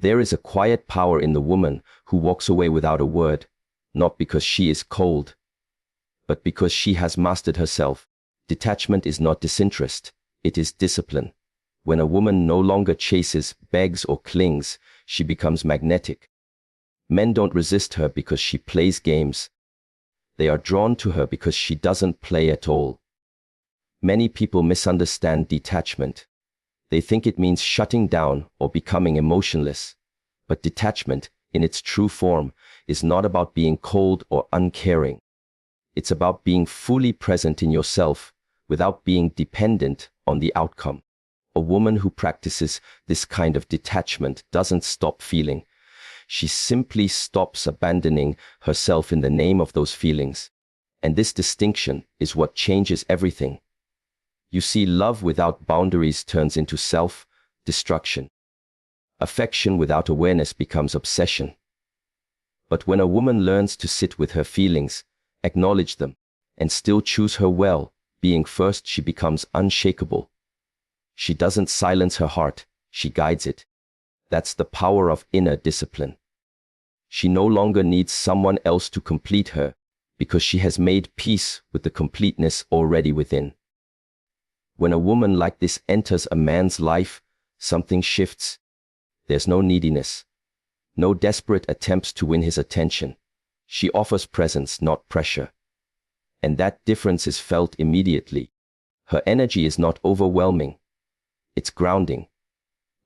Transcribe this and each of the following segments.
There is a quiet power in the woman who walks away without a word, not because she is cold, but because she has mastered herself. Detachment is not disinterest, it is discipline. When a woman no longer chases, begs, or clings, she becomes magnetic. Men don't resist her because she plays games. They are drawn to her because she doesn't play at all. Many people misunderstand detachment. They think it means shutting down or becoming emotionless. But detachment, in its true form, is not about being cold or uncaring. It's about being fully present in yourself without being dependent on the outcome. A woman who practices this kind of detachment doesn't stop feeling. She simply stops abandoning herself in the name of those feelings. And this distinction is what changes everything. You see, love without boundaries turns into self-destruction. Affection without awareness becomes obsession. But when a woman learns to sit with her feelings, acknowledge them, and still choose her well-being first, she becomes unshakable. She doesn't silence her heart, she guides it. That's the power of inner discipline. She no longer needs someone else to complete her, because she has made peace with the completeness already within. When a woman like this enters a man's life, something shifts. There's no neediness, no desperate attempts to win his attention. She offers presence, not pressure. And that difference is felt immediately. Her energy is not overwhelming. It's grounding.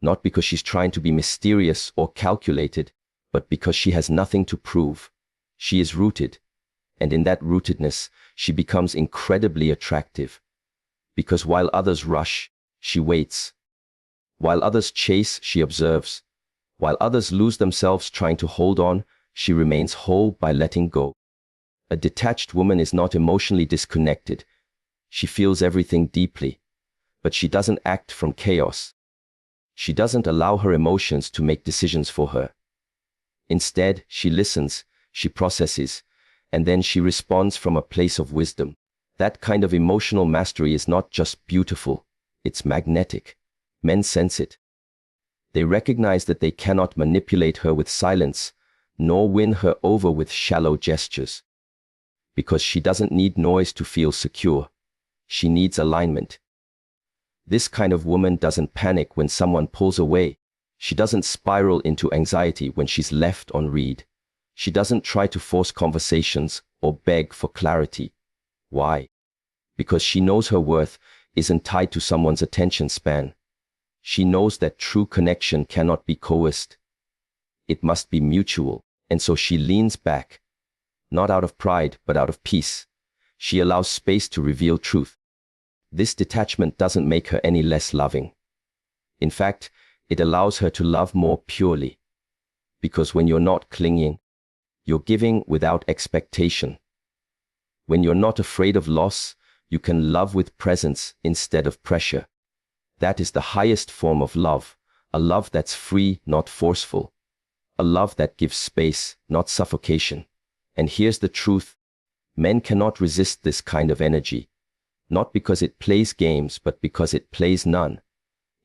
Not because she's trying to be mysterious or calculated, but because she has nothing to prove. She is rooted. And in that rootedness, she becomes incredibly attractive. Because while others rush, she waits. While others chase, she observes. While others lose themselves trying to hold on, she remains whole by letting go. A detached woman is not emotionally disconnected. She feels everything deeply, but she doesn't act from chaos. She doesn't allow her emotions to make decisions for her. Instead, she listens, she processes, and then she responds from a place of wisdom. That kind of emotional mastery is not just beautiful, it's magnetic. Men sense it. They recognize that they cannot manipulate her with silence, nor win her over with shallow gestures. Because she doesn't need noise to feel secure. She needs alignment. This kind of woman doesn't panic when someone pulls away. She doesn't spiral into anxiety when she's left on read. She doesn't try to force conversations or beg for clarity. Why? Because she knows her worth isn't tied to someone's attention span. She knows that true connection cannot be coerced. It must be mutual, and so she leans back. Not out of pride, but out of peace. She allows space to reveal truth. This detachment doesn't make her any less loving. In fact, it allows her to love more purely. Because when you're not clinging, you're giving without expectation. When you're not afraid of loss, you can love with presence instead of pressure. That is the highest form of love, a love that's free, not forceful. A love that gives space, not suffocation. And here's the truth. Men cannot resist this kind of energy. Not because it plays games, but because it plays none.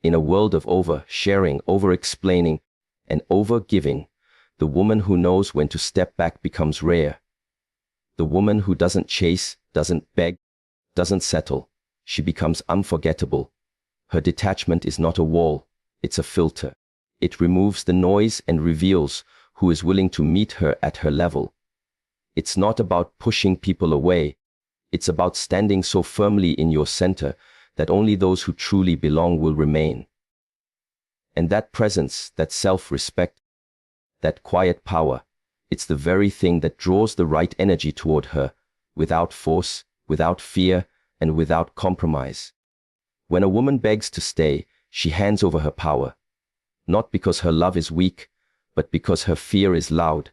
In a world of over-sharing, over-explaining, and over-giving, the woman who knows when to step back becomes rare. The woman who doesn't chase, doesn't beg, doesn't settle, she becomes unforgettable. Her detachment is not a wall, it's a filter. It removes the noise and reveals who is willing to meet her at her level. It's not about pushing people away. It's about standing so firmly in your center that only those who truly belong will remain. And that presence, that self-respect, that quiet power, it's the very thing that draws the right energy toward her, without force, without fear, and without compromise. When a woman begs to stay, she hands over her power. Not because her love is weak, but because her fear is loud.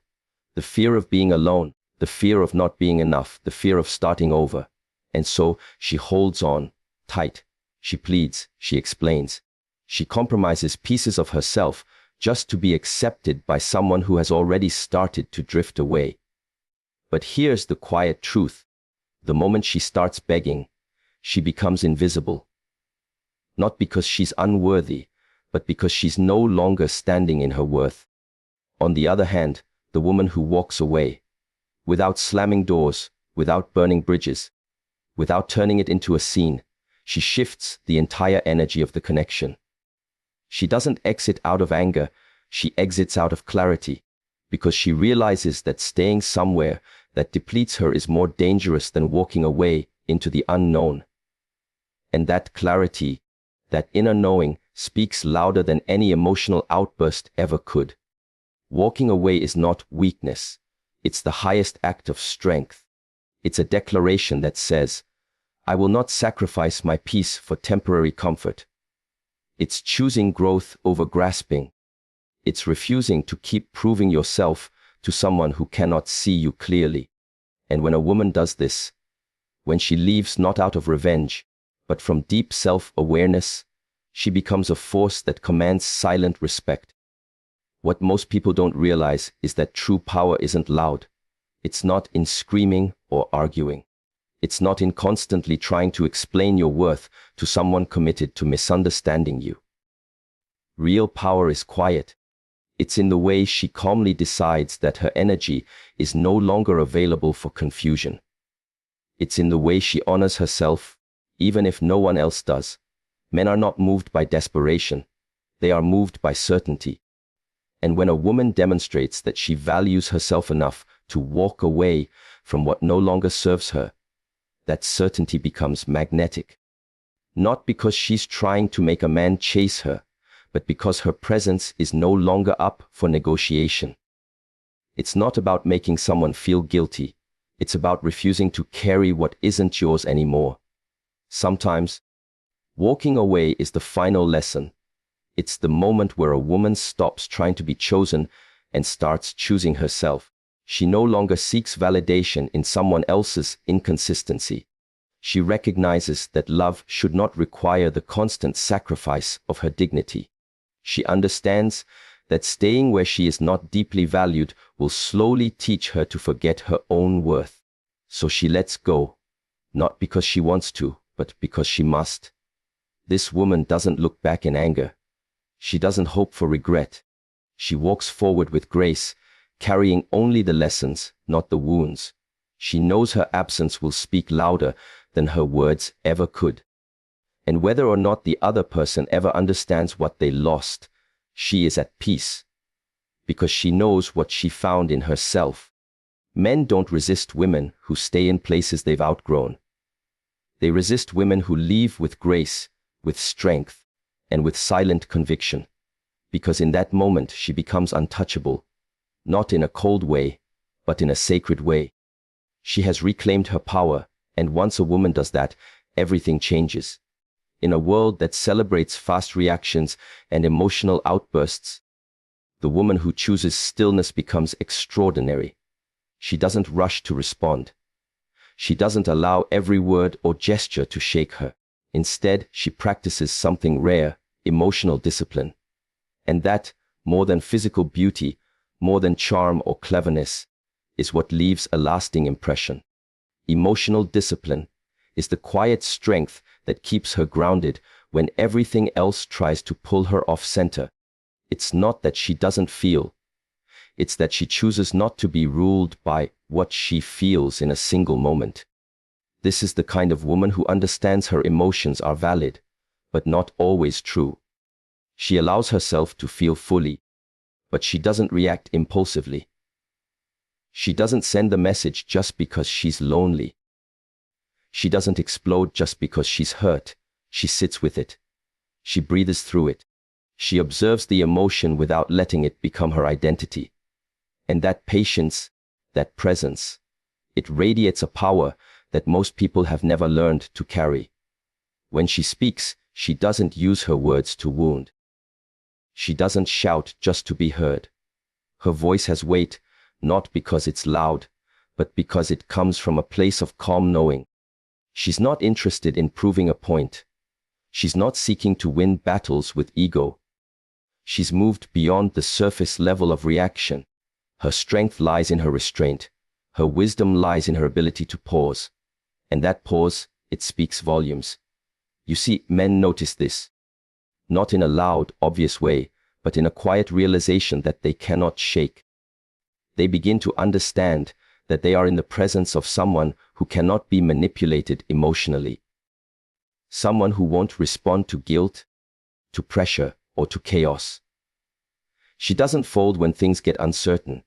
The fear of being alone, the fear of not being enough, the fear of starting over. And so she holds on, tight. She pleads, she explains. She compromises pieces of herself just to be accepted by someone who has already started to drift away. But here's the quiet truth. The moment she starts begging, she becomes invisible. Not because she's unworthy, but because she's no longer standing in her worth. On the other hand, the woman who walks away, without slamming doors, without burning bridges, without turning it into a scene, she shifts the entire energy of the connection. She doesn't exit out of anger, she exits out of clarity, because she realizes that staying somewhere that depletes her is more dangerous than walking away into the unknown. And that clarity, that inner knowing, speaks louder than any emotional outburst ever could. Walking away is not weakness. It's the highest act of strength. It's a declaration that says, I will not sacrifice my peace for temporary comfort. It's choosing growth over grasping. It's refusing to keep proving yourself to someone who cannot see you clearly. And when a woman does this, when she leaves not out of revenge, but from deep self-awareness, she becomes a force that commands silent respect. What most people don't realize is that true power isn't loud. It's not in screaming or arguing. It's not in constantly trying to explain your worth to someone committed to misunderstanding you. Real power is quiet. It's in the way she calmly decides that her energy is no longer available for confusion. It's in the way she honors herself, even if no one else does. Men are not moved by desperation. They are moved by certainty. And when a woman demonstrates that she values herself enough to walk away from what no longer serves her, that certainty becomes magnetic. Not because she's trying to make a man chase her, but because her presence is no longer up for negotiation. It's not about making someone feel guilty. It's about refusing to carry what isn't yours anymore. Sometimes, walking away is the final lesson. It's the moment where a woman stops trying to be chosen and starts choosing herself. She no longer seeks validation in someone else's inconsistency. She recognizes that love should not require the constant sacrifice of her dignity. She understands that staying where she is not deeply valued will slowly teach her to forget her own worth. So she lets go, not because she wants to, but because she must. This woman doesn't look back in anger. She doesn't hope for regret. She walks forward with grace, carrying only the lessons, not the wounds. She knows her absence will speak louder than her words ever could. And whether or not the other person ever understands what they lost, she is at peace, because she knows what she found in herself. Men don't resist women who stay in places they've outgrown. They resist women who leave with grace, with strength, and with silent conviction, because in that moment she becomes untouchable, not in a cold way, but in a sacred way. She has reclaimed her power, and once a woman does that, everything changes. In a world that celebrates fast reactions and emotional outbursts, the woman who chooses stillness becomes extraordinary. She doesn't rush to respond. She doesn't allow every word or gesture to shake her. Instead, she practices something rare, emotional discipline. And that, more than physical beauty, more than charm or cleverness, is what leaves a lasting impression. Emotional discipline is the quiet strength that keeps her grounded when everything else tries to pull her off center. It's not that she doesn't feel. It's that she chooses not to be ruled by what she feels in a single moment. This is the kind of woman who understands her emotions are valid, but not always true. She allows herself to feel fully, but she doesn't react impulsively. She doesn't send the message just because she's lonely. She doesn't explode just because she's hurt. She sits with it. She breathes through it. She observes the emotion without letting it become her identity. And that patience, that presence, it radiates a power that most people have never learned to carry. When she speaks, she doesn't use her words to wound. She doesn't shout just to be heard. Her voice has weight, not because it's loud, but because it comes from a place of calm knowing. She's not interested in proving a point. She's not seeking to win battles with ego. She's moved beyond the surface level of reaction. Her strength lies in her restraint. Her wisdom lies in her ability to pause. And that pause, it speaks volumes. You see, men notice this. not in a loud, obvious way, but in a quiet realization that they cannot shake. They begin to understand that they are in the presence of someone who cannot be manipulated emotionally. Someone who won't respond to guilt, to pressure, or to chaos. She doesn't fold when things get uncertain.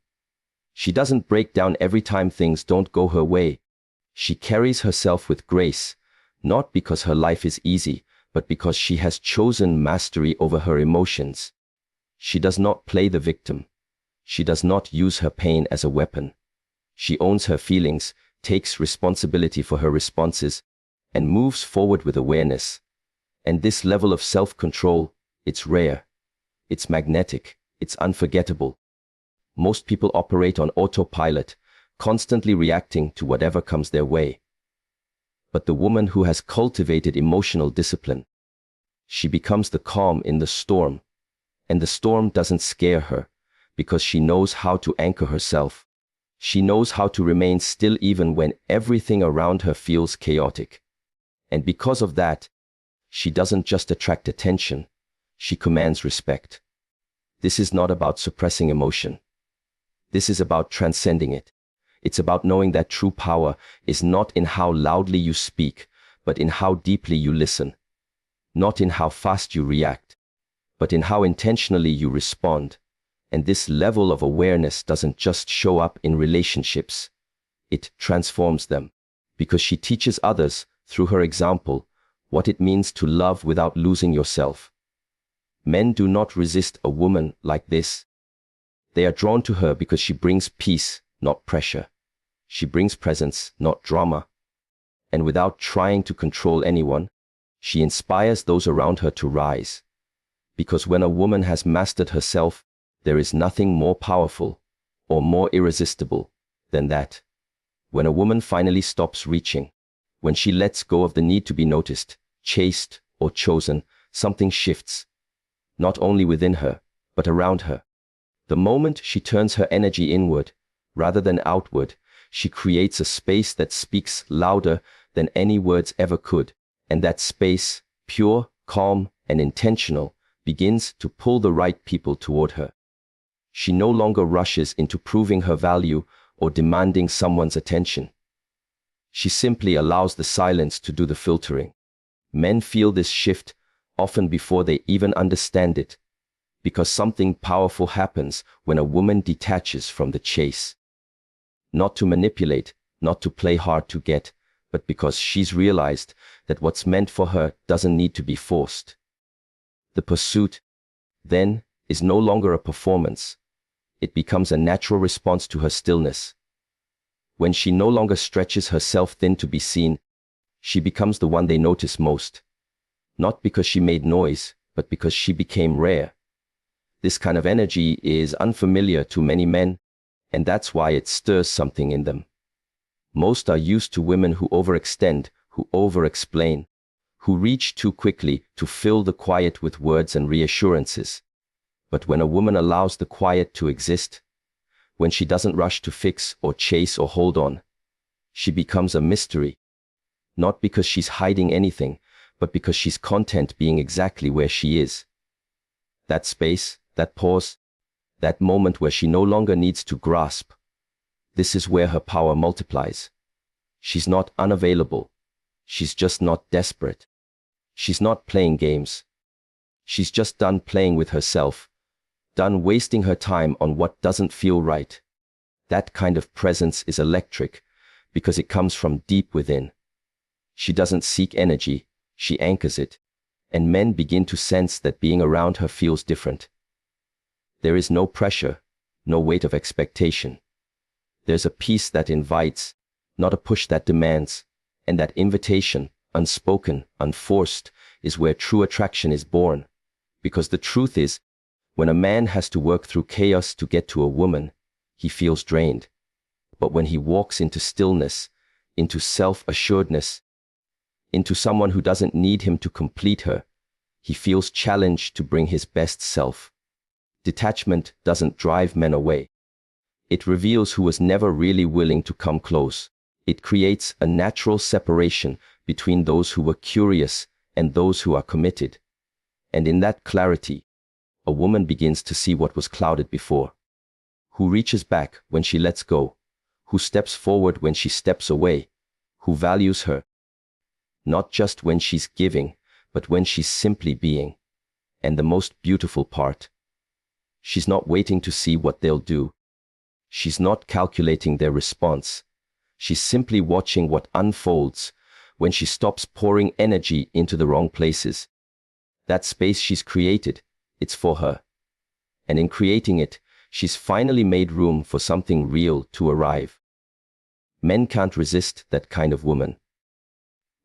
She doesn't break down every time things don't go her way. She carries herself with grace, not because her life is easy, but because she has chosen mastery over her emotions. She does not play the victim. She does not use her pain as a weapon. She owns her feelings, takes responsibility for her responses, and moves forward with awareness. And this level of self-control, it's rare. It's magnetic. It's unforgettable. Most people operate on autopilot, constantly reacting to whatever comes their way. But the woman who has cultivated emotional discipline, she becomes the calm in the storm, and the storm doesn't scare her because she knows how to anchor herself. She knows how to remain still even when everything around her feels chaotic. And because of that, she doesn't just attract attention, she commands respect. This is not about suppressing emotion. This is about transcending it. It's about knowing that true power is not in how loudly you speak, but in how deeply you listen. Not in how fast you react, but in how intentionally you respond. And this level of awareness doesn't just show up in relationships. It transforms them, because she teaches others, through her example, what it means to love without losing yourself. Men do not resist a woman like this. They are drawn to her because she brings peace, not pressure. She brings presence, not drama. And without trying to control anyone, she inspires those around her to rise. Because when a woman has mastered herself, there is nothing more powerful or more irresistible than that. When a woman finally stops reaching, when she lets go of the need to be noticed, chased, or chosen, something shifts. Not only within her, but around her. The moment she turns her energy inward, rather than outward, she creates a space that speaks louder than any words ever could. And that space, pure, calm, and intentional, begins to pull the right people toward her. She no longer rushes into proving her value or demanding someone's attention. She simply allows the silence to do the filtering. Men feel this shift often before they even understand it, because something powerful happens when a woman detaches from the chase. Not to manipulate, not to play hard to get, but because she's realized that what's meant for her doesn't need to be forced. The pursuit, then, is no longer a performance. It becomes a natural response to her stillness. When she no longer stretches herself thin to be seen, she becomes the one they notice most. Not because she made noise, but because she became rare. This kind of energy is unfamiliar to many men, and that's why it stirs something in them. Most are used to women who overextend, who over-explain, who reach too quickly to fill the quiet with words and reassurances. But when a woman allows the quiet to exist, when she doesn't rush to fix or chase or hold on, she becomes a mystery. Not because she's hiding anything, but because she's content being exactly where she is. That space, that pause, that moment where she no longer needs to grasp. This is where her power multiplies. She's not unavailable. She's just not desperate. She's not playing games. She's just done playing with herself, done wasting her time on what doesn't feel right. That kind of presence is electric because it comes from deep within. She doesn't seek energy, she anchors it, and men begin to sense that being around her feels different. There is no pressure, no weight of expectation. There's a peace that invites, not a push that demands, and that invitation, unspoken, unforced, is where true attraction is born. Because the truth is, when a man has to work through chaos to get to a woman, he feels drained. But when he walks into stillness, into self-assuredness, into someone who doesn't need him to complete her, he feels challenged to bring his best self. Detachment doesn't drive men away. It reveals who was never really willing to come close. It creates a natural separation between those who were curious and those who are committed. And in that clarity, a woman begins to see what was clouded before. Who reaches back when she lets go, who steps forward when she steps away, who values her, not just when she's giving, but when she's simply being. And the most beautiful part, she's not waiting to see what they'll do. She's not calculating their response. She's simply watching what unfolds when she stops pouring energy into the wrong places. That space she's created, it's for her. And in creating it, she's finally made room for something real to arrive. Men can't resist that kind of woman.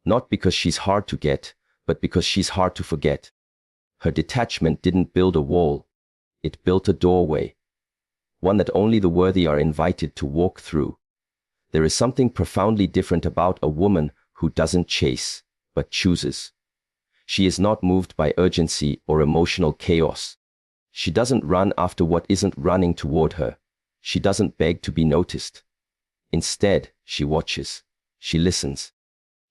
Not because she's hard to get, but because she's hard to forget. Her detachment didn't build a wall. It built a doorway. One that only the worthy are invited to walk through. There is something profoundly different about a woman who doesn't chase, but chooses. She is not moved by urgency or emotional chaos. She doesn't run after what isn't running toward her. She doesn't beg to be noticed. Instead, she watches. She listens.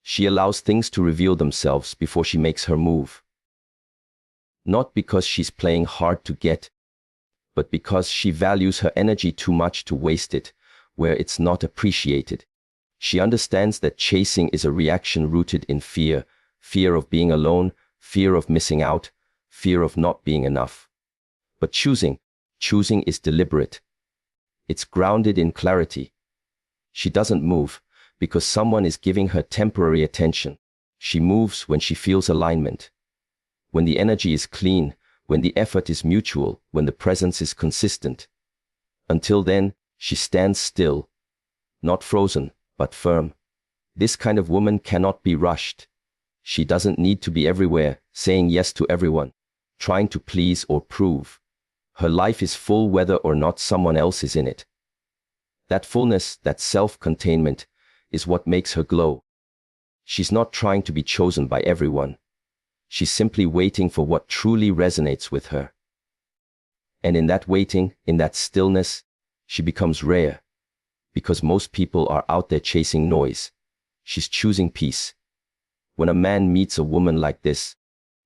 She allows things to reveal themselves before she makes her move. Not because she's playing hard to get, but because she values her energy too much to waste it where it's not appreciated. She understands that chasing is a reaction rooted in fear, fear of being alone, fear of missing out, fear of not being enough. But choosing is deliberate. It's grounded in clarity. She doesn't move because someone is giving her temporary attention. She moves when she feels alignment. When the energy is clean, when the effort is mutual, when the presence is consistent. Until then, she stands still, not frozen, but firm. This kind of woman cannot be rushed. She doesn't need to be everywhere, saying yes to everyone, trying to please or prove. Her life is full whether or not someone else is in it. That fullness, that self-containment, is what makes her glow. She's not trying to be chosen by everyone. She's simply waiting for what truly resonates with her. And in that waiting, in that stillness, she becomes rare. Because most people are out there chasing noise. She's choosing peace. When a man meets a woman like this,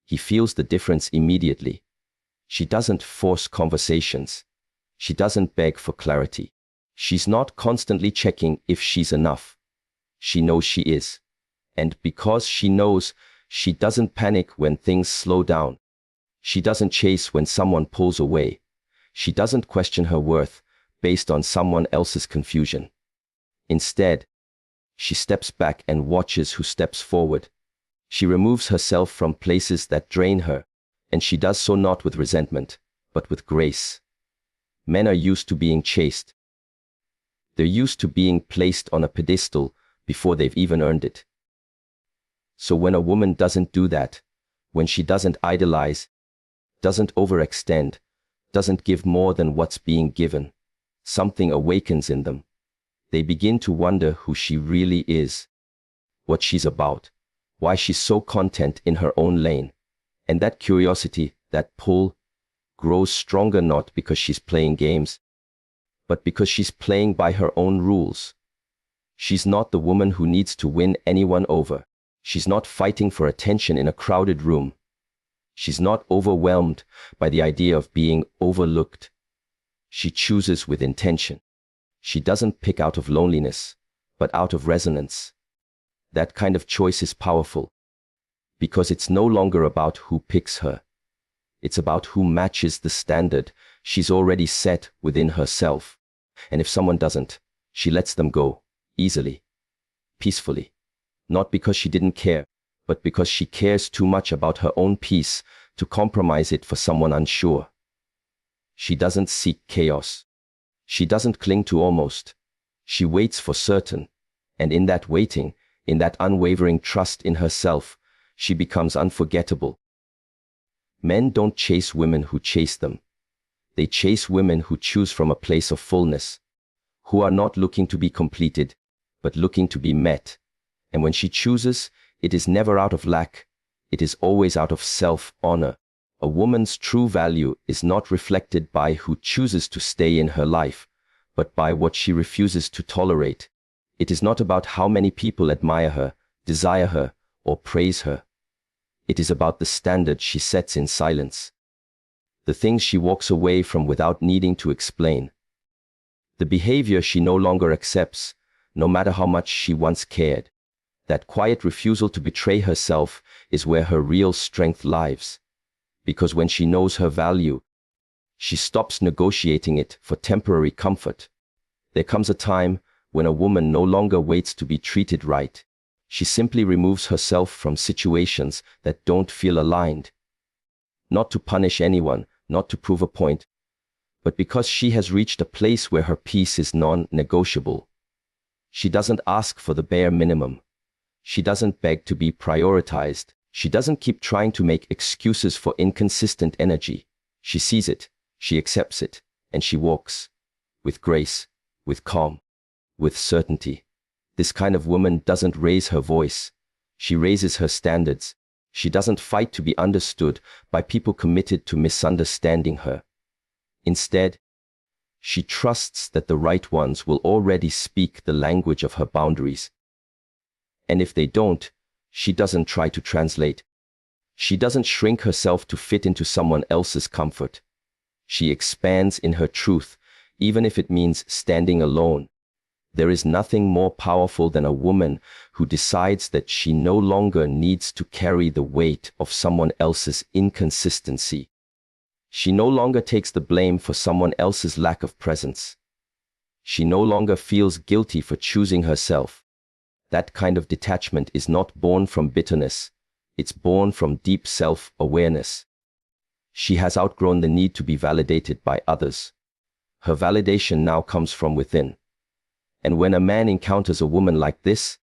he feels the difference immediately. She doesn't force conversations. She doesn't beg for clarity. She's not constantly checking if she's enough. She knows she is. And because she knows, she doesn't panic when things slow down. She doesn't chase when someone pulls away. She doesn't question her worth based on someone else's confusion. Instead, she steps back and watches who steps forward. She removes herself from places that drain her, and she does so not with resentment, but with grace. Men are used to being chased. They're used to being placed on a pedestal before they've even earned it. So when a woman doesn't do that, when she doesn't idolize, doesn't overextend, doesn't give more than what's being given, something awakens in them. They begin to wonder who she really is, what she's about, why she's so content in her own lane. And that curiosity, that pull, grows stronger not because she's playing games, but because she's playing by her own rules. She's not the woman who needs to win anyone over. She's not fighting for attention in a crowded room. She's not overwhelmed by the idea of being overlooked. She chooses with intention. She doesn't pick out of loneliness, but out of resonance. That kind of choice is powerful, because it's no longer about who picks her. It's about who matches the standard she's already set within herself. And if someone doesn't, she lets them go, easily, peacefully. Not because she didn't care, but because she cares too much about her own peace to compromise it for someone unsure. She doesn't seek chaos. She doesn't cling to almost. She waits for certain. And in that waiting, in that unwavering trust in herself, she becomes unforgettable. Men don't chase women who chase them. They chase women who choose from a place of fullness, who are not looking to be completed, but looking to be met. And when she chooses, it is never out of lack. It is always out of self-honor. A woman's true value is not reflected by who chooses to stay in her life, but by what she refuses to tolerate. It is not about how many people admire her, desire her, or praise her. It is about the standard she sets in silence. The things she walks away from without needing to explain. The behavior she no longer accepts, no matter how much she once cared. That quiet refusal to betray herself is where her real strength lies. Because when she knows her value, she stops negotiating it for temporary comfort. There comes a time when a woman no longer waits to be treated right. She simply removes herself from situations that don't feel aligned. Not to punish anyone, not to prove a point, but because she has reached a place where her peace is non-negotiable. She doesn't ask for the bare minimum. She doesn't beg to be prioritized. She doesn't keep trying to make excuses for inconsistent energy. She sees it, she accepts it, and she walks. With grace, with calm, with certainty. This kind of woman doesn't raise her voice. She raises her standards. She doesn't fight to be understood by people committed to misunderstanding her. Instead, she trusts that the right ones will already speak the language of her boundaries. And if they don't, she doesn't try to translate. She doesn't shrink herself to fit into someone else's comfort. She expands in her truth, even if it means standing alone. There is nothing more powerful than a woman who decides that she no longer needs to carry the weight of someone else's inconsistency. She no longer takes the blame for someone else's lack of presence. She no longer feels guilty for choosing herself. That kind of detachment is not born from bitterness. It's born from deep self-awareness. She has outgrown the need to be validated by others. Her validation now comes from within. And when a man encounters a woman like this,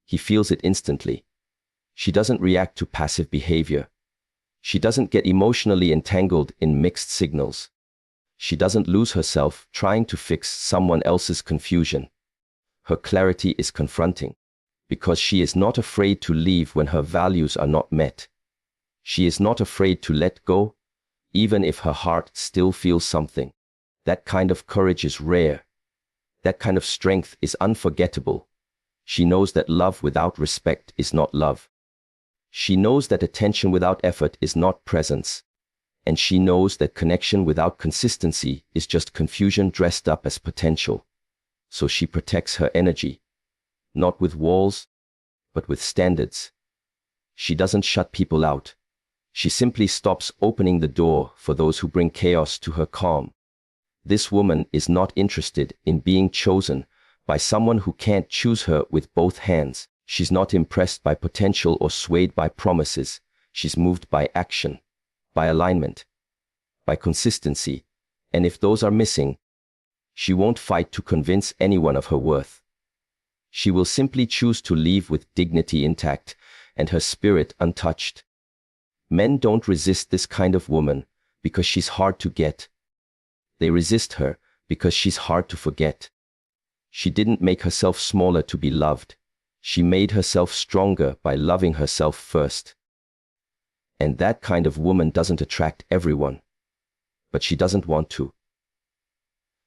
he feels it instantly. She doesn't react to passive behavior. She doesn't get emotionally entangled in mixed signals. She doesn't lose herself trying to fix someone else's confusion. Her clarity is confronting, because she is not afraid to leave when her values are not met. She is not afraid to let go, even if her heart still feels something. That kind of courage is rare. That kind of strength is unforgettable. She knows that love without respect is not love. She knows that attention without effort is not presence. And she knows that connection without consistency is just confusion dressed up as potential. So she protects her energy, not with walls, but with standards. She doesn't shut people out. She simply stops opening the door for those who bring chaos to her calm. This woman is not interested in being chosen by someone who can't choose her with both hands. She's not impressed by potential or swayed by promises. She's moved by action, by alignment, by consistency. And if those are missing, she won't fight to convince anyone of her worth. She will simply choose to leave with dignity intact and her spirit untouched. Men don't resist this kind of woman because she's hard to get. They resist her because she's hard to forget. She didn't make herself smaller to be loved. She made herself stronger by loving herself first. And that kind of woman doesn't attract everyone. But she doesn't want to.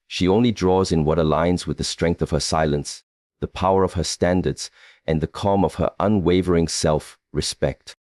She only draws in what aligns with the strength of her silence, the power of her standards, and the calm of her unwavering self-respect.